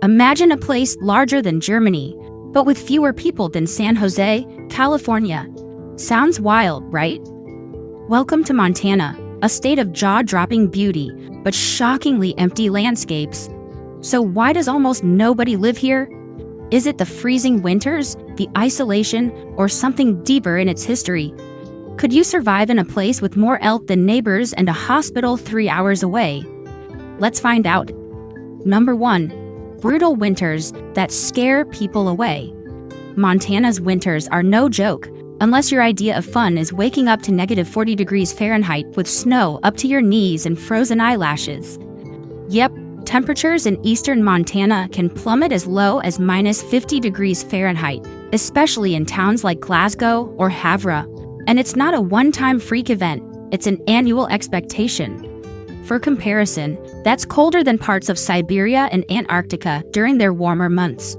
Imagine a place larger than Germany, but with fewer people than San Jose, California. Sounds wild, right? Welcome to Montana, a state of jaw-dropping beauty, but shockingly empty landscapes. So why does almost nobody live here? Is it the freezing winters, the isolation, or something deeper in its history? Could you survive in a place with more elk than neighbors and a hospital 3 hours away? Let's find out. Number 1. Brutal winters that scare people away. Montana's winters are no joke, unless your idea of fun is waking up to -40 degrees Fahrenheit with snow up to your knees and frozen eyelashes. Yep, temperatures in eastern Montana can plummet as low as -50 degrees Fahrenheit, especially in towns like Glasgow or Havre. And it's not a one-time freak event, it's an annual expectation. For comparison, that's colder than parts of Siberia and Antarctica during their warmer months.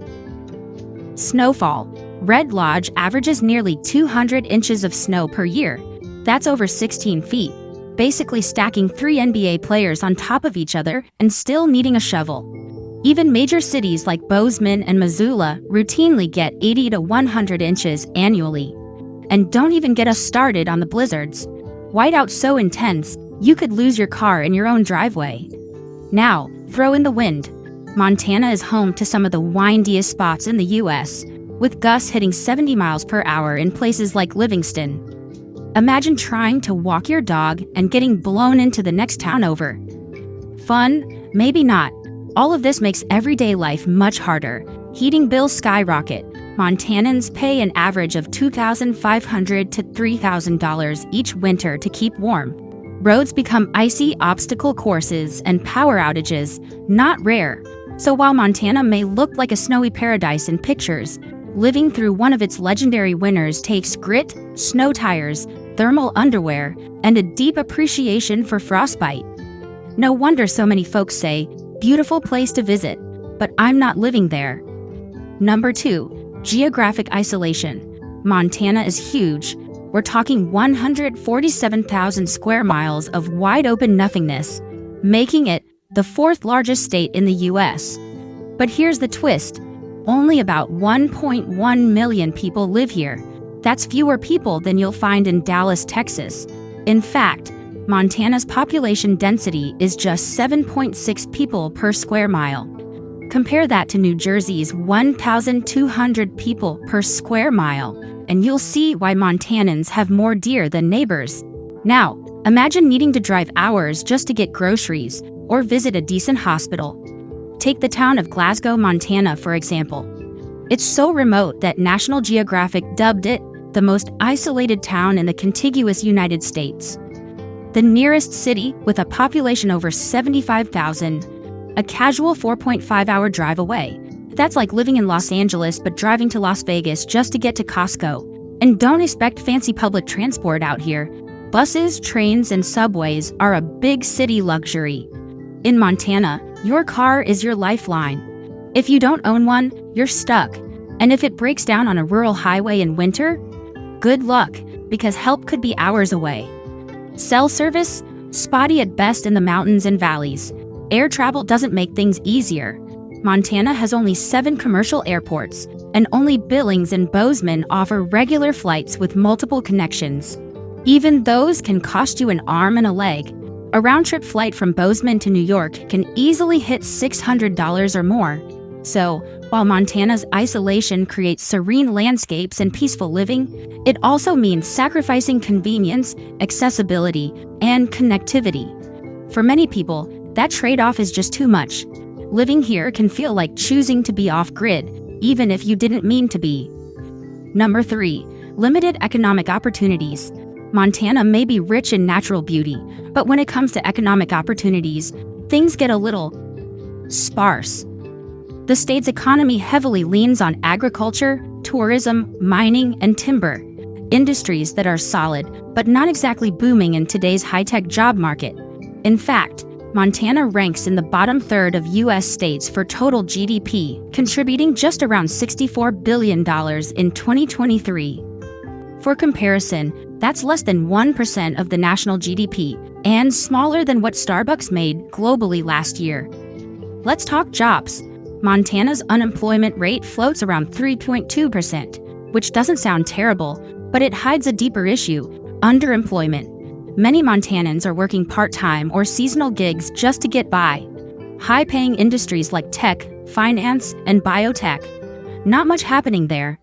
Snowfall. Red Lodge averages nearly 200 inches of snow per year. That's over 16 feet, basically stacking 3 NBA players on top of each other and still needing a shovel. Even major cities like Bozeman and Missoula routinely get 80 to 100 inches annually. And don't even get us started on the blizzards. Whiteout so intense, you could lose your car in your own driveway. Now, throw in the wind. Montana is home to some of the windiest spots in the U.S., with gusts hitting 70 miles per hour in places like Livingston. Imagine trying to walk your dog and getting blown into the next town over. Fun? Maybe not. All of this makes everyday life much harder. Heating bills skyrocket. Montanans pay an average of $2,500 to $3,000 each winter to keep warm. Roads become icy obstacle courses and power outages, not rare. So while Montana may look like a snowy paradise in pictures, living through one of its legendary winters takes grit, snow tires, thermal underwear, and a deep appreciation for frostbite. No wonder so many folks say, beautiful place to visit, but I'm not living there. Number 2. Geographic isolation. Montana is huge. We're talking 147,000 square miles of wide-open nothingness, making it the 4th largest state in the U.S. But here's the twist. Only about 1.1 million people live here. That's fewer people than you'll find in Dallas, Texas. In fact, Montana's population density is just 7.6 people per square mile. Compare that to New Jersey's 1,200 people per square mile, and you'll see why Montanans have more deer than neighbors. Now, imagine needing to drive hours just to get groceries or visit a decent hospital. Take the town of Glasgow, Montana, for example. It's so remote that National Geographic dubbed it the most isolated town in the contiguous United States. The nearest city, with a population over 75,000, a casual 4.5-hour drive away. That's like living in Los Angeles but driving to Las Vegas just to get to Costco. And don't expect fancy public transport out here. Buses, trains, and subways are a big city luxury. In Montana, your car is your lifeline. If you don't own one, you're stuck. And if it breaks down on a rural highway in winter, good luck, because help could be hours away. Cell service? Spotty at best in the mountains and valleys. Air travel doesn't make things easier. Montana has only 7 commercial airports, and only Billings and Bozeman offer regular flights with multiple connections. Even those can cost you an arm and a leg. A round-trip flight from Bozeman to New York can easily hit $600 or more. So, while Montana's isolation creates serene landscapes and peaceful living, it also means sacrificing convenience, accessibility, and connectivity. For many people, that trade-off is just too much. Living here can feel like choosing to be off-grid, even if you didn't mean to be. Number 3. Limited economic opportunities. Montana may be rich in natural beauty, but when it comes to economic opportunities, things get a little sparse. The state's economy heavily leans on agriculture, tourism, mining, and timber, industries that are solid, but not exactly booming in today's high-tech job market. In fact, Montana ranks in the bottom third of U.S. states for total GDP, contributing just around $64 billion in 2023. For comparison, that's less than 1% of the national GDP, and smaller than what Starbucks made globally last year. Let's talk jobs. Montana's unemployment rate floats around 3.2%, which doesn't sound terrible, but it hides a deeper issue: underemployment. Many Montanans are working part-time or seasonal gigs just to get by. High-paying industries like tech, finance, and biotech. Not much happening there.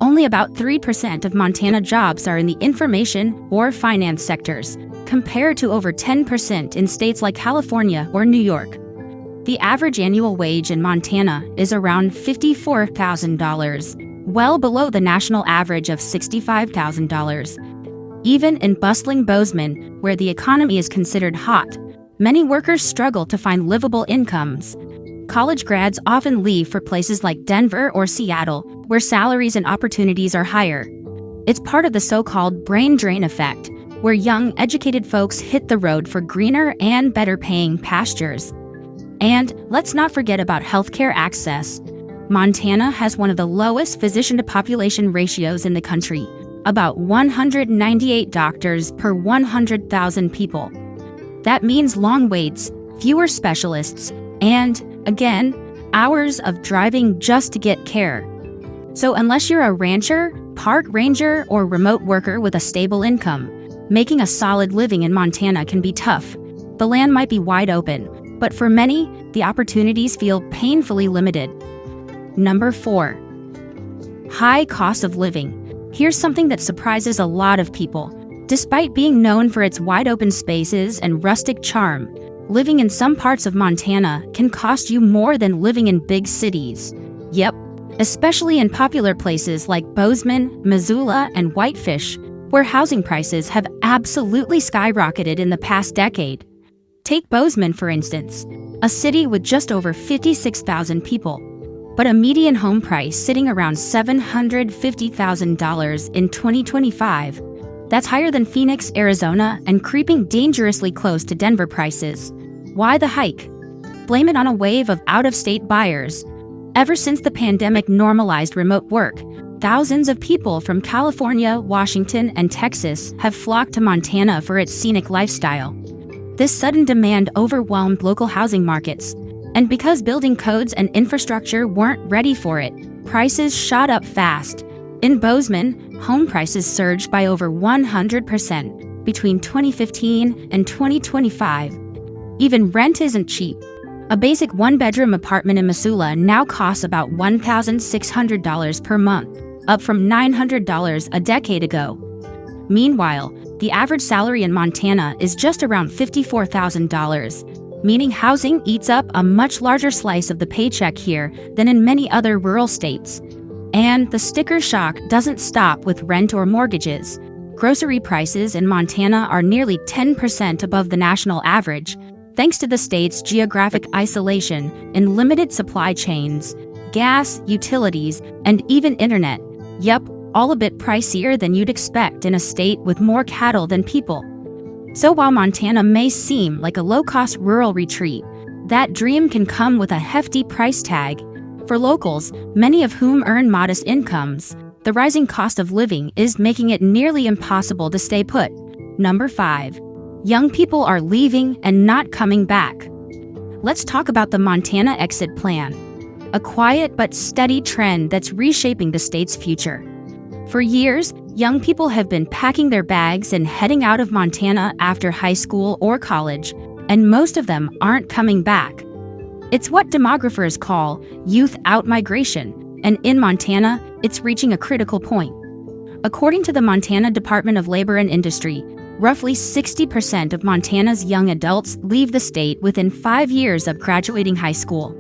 Only about 3% of Montana jobs are in the information or finance sectors, compared to over 10% in states like California or New York. The average annual wage in Montana is around $54,000, well below the national average of $65,000. Even in bustling Bozeman, where the economy is considered hot, many workers struggle to find livable incomes. College grads often leave for places like Denver or Seattle, where salaries and opportunities are higher. It's part of the so-called brain drain effect, where young, educated folks hit the road for greener and better-paying pastures. And let's not forget about healthcare access. Montana has one of the lowest physician-to-population ratios in the country, about 198 doctors per 100,000 people. That means long waits, fewer specialists, and, again, hours of driving just to get care. So unless you're a rancher, park ranger, or remote worker with a stable income, making a solid living in Montana can be tough. The land might be wide open, but for many, the opportunities feel painfully limited. Number 4. High cost of living. Here's something that surprises a lot of people. Despite being known for its wide-open spaces and rustic charm, living in some parts of Montana can cost you more than living in big cities. Yep, especially in popular places like Bozeman, Missoula, and Whitefish, where housing prices have absolutely skyrocketed in the past decade. Take Bozeman, for instance, a city with just over 56,000 people, but a median home price sitting around $750,000 in 2025. That's higher than Phoenix, Arizona, and creeping dangerously close to Denver prices. Why the hike? Blame it on a wave of out-of-state buyers. Ever since the pandemic normalized remote work, thousands of people from California, Washington, and Texas have flocked to Montana for its scenic lifestyle. This sudden demand overwhelmed local housing markets, and because building codes and infrastructure weren't ready for it, prices shot up fast. In Bozeman, home prices surged by over 100% between 2015 and 2025. Even rent isn't cheap. A basic one-bedroom apartment in Missoula now costs about $1,600 per month, up from $900 a decade ago. Meanwhile, the average salary in Montana is just around $54,000, meaning housing eats up a much larger slice of the paycheck here than in many other rural states. And the sticker shock doesn't stop with rent or mortgages. Grocery prices in Montana are nearly 10% above the national average, thanks to the state's geographic isolation and limited supply chains, gas, utilities, and even internet. Yup, all a bit pricier than you'd expect in a state with more cattle than people. So while Montana may seem like a low-cost rural retreat, that dream can come with a hefty price tag. For locals, many of whom earn modest incomes, the rising cost of living is making it nearly impossible to stay put. Number 5. Young people are leaving and not coming back. Let's talk about the Montana Exit Plan, a quiet but steady trend that's reshaping the state's future. For years, young people have been packing their bags and heading out of Montana after high school or college, and most of them aren't coming back. It's what demographers call youth out-migration, and in Montana, it's reaching a critical point. According to the Montana Department of Labor and Industry, roughly 60% of Montana's young adults leave the state within 5 years of graduating high school.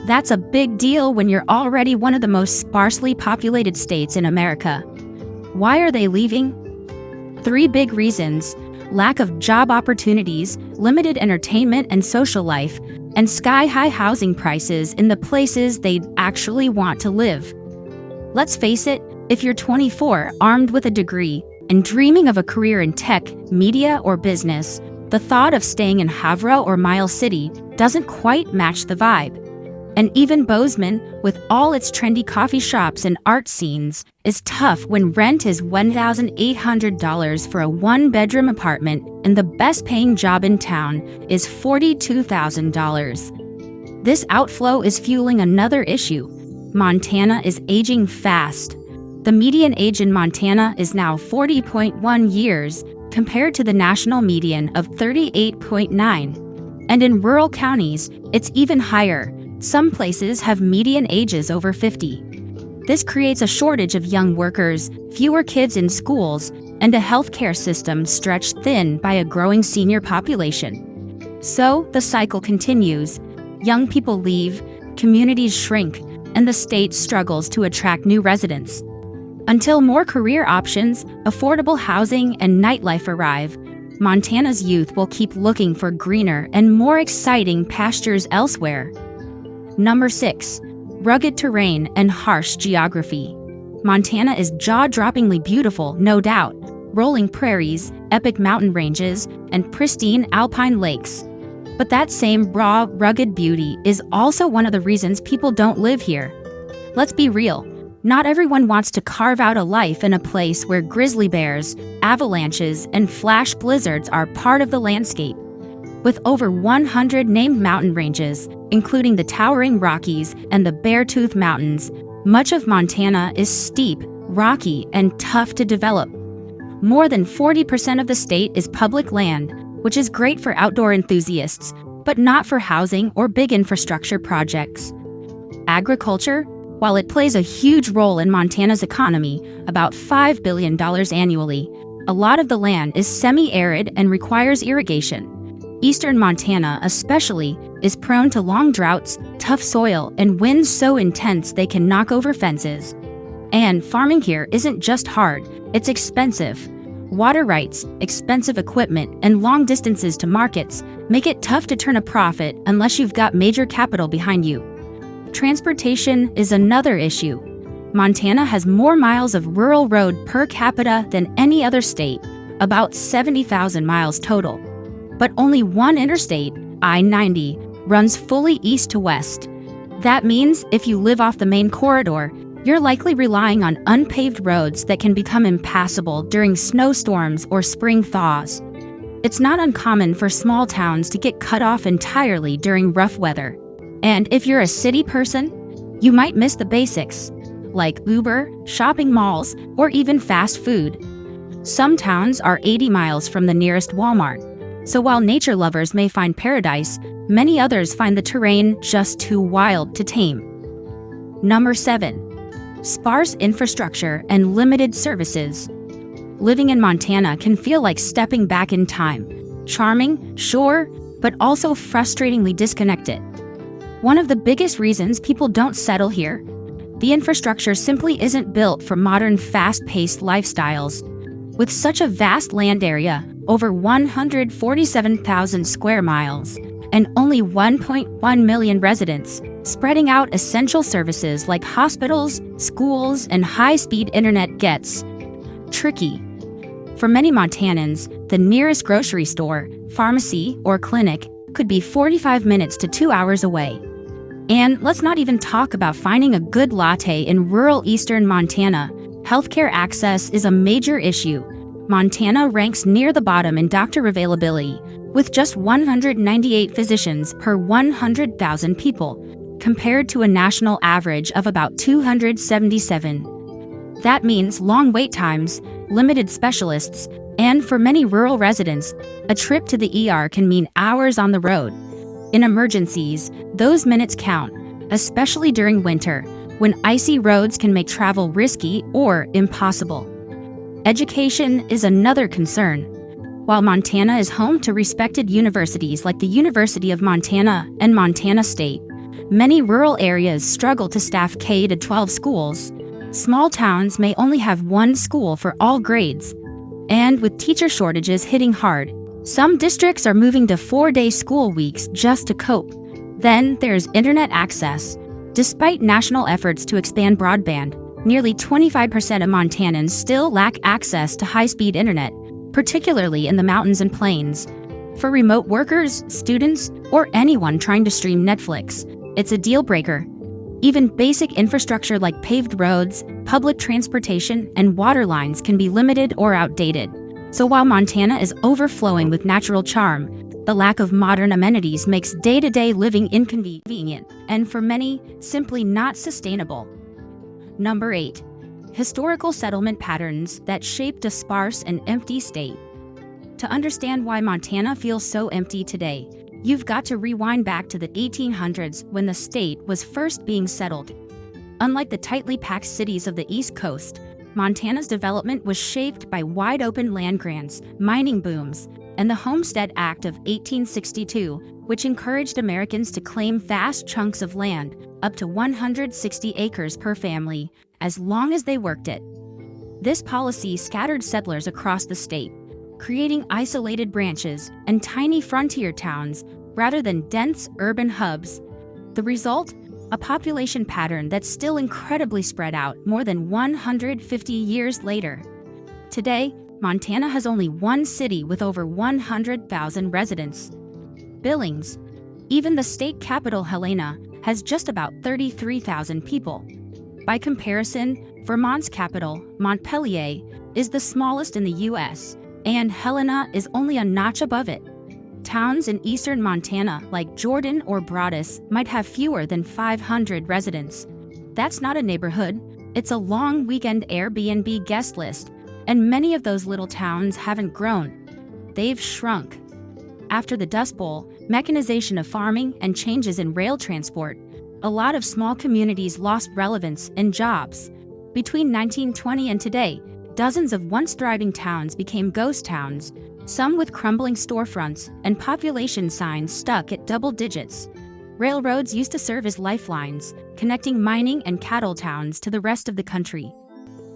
That's a big deal when you're already one of the most sparsely populated states in America. Why are they leaving? 3 big reasons: lack of job opportunities, limited entertainment and social life, and sky-high housing prices in the places they'd actually want to live. Let's face it, if you're 24, armed with a degree, and dreaming of a career in tech, media, or business, the thought of staying in Havre or Miles City doesn't quite match the vibe. And even Bozeman, with all its trendy coffee shops and art scenes, is tough when rent is $1,800 for a one-bedroom apartment and the best-paying job in town is $42,000. This outflow is fueling another issue. Montana is aging fast. The median age in Montana is now 40.1 years, compared to the national median of 38.9. And in rural counties, it's even higher. Some places have median ages over 50. This creates a shortage of young workers, fewer kids in schools, and a healthcare system stretched thin by a growing senior population. So, the cycle continues. Young people leave, communities shrink, and the state struggles to attract new residents. Until more career options, affordable housing, and nightlife arrive, Montana's youth will keep looking for greener and more exciting pastures elsewhere. Number 6. Rugged terrain and harsh geography. Montana is jaw-droppingly beautiful, no doubt. Rolling prairies, epic mountain ranges, and pristine alpine lakes. But that same raw, rugged beauty is also one of the reasons people don't live here. Let's be real. Not everyone wants to carve out a life in a place where grizzly bears, avalanches, and flash blizzards are part of the landscape. With over 100 named mountain ranges, including the towering Rockies and the Beartooth Mountains, much of Montana is steep, rocky, and tough to develop. More than 40% of the state is public land, which is great for outdoor enthusiasts, but not for housing or big infrastructure projects. Agriculture, while it plays a huge role in Montana's economy, about $5 billion annually, a lot of the land is semi-arid and requires irrigation. Eastern Montana, especially, is prone to long droughts, tough soil, and winds so intense they can knock over fences. And farming here isn't just hard, it's expensive. Water rights, expensive equipment, and long distances to markets make it tough to turn a profit unless you've got major capital behind you. Transportation is another issue. Montana has more miles of rural road per capita than any other state, about 70,000 miles total. But only one interstate, I-90, runs fully east to west. That means if you live off the main corridor, you're likely relying on unpaved roads that can become impassable during snowstorms or spring thaws. It's not uncommon for small towns to get cut off entirely during rough weather. And if you're a city person, you might miss the basics, like Uber, shopping malls, or even fast food. Some towns are 80 miles from the nearest Walmart. So while nature lovers may find paradise, many others find the terrain just too wild to tame. Number 7. Sparse infrastructure and limited services. Living in Montana can feel like stepping back in time. Charming, sure, but also frustratingly disconnected. One of the biggest reasons people don't settle here, the infrastructure simply isn't built for modern fast-paced lifestyles. With such a vast land area, over 147,000 square miles, and only 1.1 million residents, spreading out essential services like hospitals, schools, and high-speed internet gets tricky. For many Montanans, the nearest grocery store, pharmacy, or clinic could be 45 minutes to 2 hours away. And let's not even talk about finding a good latte in rural eastern Montana. Healthcare access is a major issue. Montana ranks near the bottom in doctor availability, with just 198 physicians per 100,000 people, compared to a national average of about 277. That means long wait times, limited specialists, and for many rural residents, a trip to the ER can mean hours on the road. In emergencies, those minutes count, especially during winter, when icy roads can make travel risky or impossible. Education is another concern. While Montana is home to respected universities like the University of Montana and Montana State, many rural areas struggle to staff K-12 schools. Small towns may only have one school for all grades. And with teacher shortages hitting hard, some districts are moving to 4-day school weeks just to cope. Then there's internet access. Despite national efforts to expand broadband, nearly 25% of Montanans still lack access to high-speed internet, particularly in the mountains and plains. For remote workers, students, or anyone trying to stream Netflix, it's a deal breaker. Even basic infrastructure like paved roads, public transportation, and water lines can be limited or outdated. So while Montana is overflowing with natural charm, The lack of modern amenities makes day-to-day living inconvenient and, for many, simply not sustainable. Number 8. Historical settlement patterns that shaped a sparse and empty state. To understand why Montana feels so empty today, you've got to rewind back to the 1800s when the state was first being settled. Unlike the tightly packed cities of the East Coast, Montana's development was shaped by wide-open land grants, mining booms, and the Homestead Act of 1862, which encouraged Americans to claim vast chunks of land, up to 160 acres per family, as long as they worked it. This policy scattered settlers across the state, creating isolated branches and tiny frontier towns rather than dense urban hubs. The result? A population pattern that's still incredibly spread out more than 150 years later. Today, Montana has only one city with over 100,000 residents, Billings. Even the state capital, Helena, has just about 33,000 people. By comparison, Vermont's capital, Montpelier, is the smallest in the U.S., and Helena is only a notch above it. Towns in eastern Montana, like Jordan or Broadus, might have fewer than 500 residents. That's not a neighborhood, it's a long weekend Airbnb guest list, and many of those little towns haven't grown. They've shrunk. After the Dust Bowl, mechanization of farming, and changes in rail transport, a lot of small communities lost relevance and jobs. Between 1920 and today, dozens of once thriving towns became ghost towns, some with crumbling storefronts and population signs stuck at double digits. Railroads used to serve as lifelines, connecting mining and cattle towns to the rest of the country.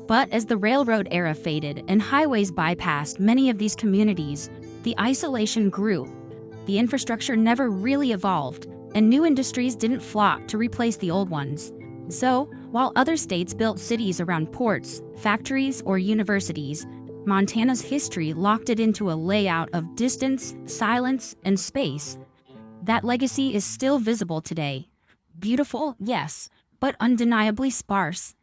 But as the railroad era faded and highways bypassed many of these communities, the isolation grew. The infrastructure never really evolved, and new industries didn't flock to replace the old ones. So, while other states built cities around ports, factories, or universities, Montana's history locked it into a layout of distance, silence, and space. That legacy is still visible today. Beautiful, yes, but undeniably sparse.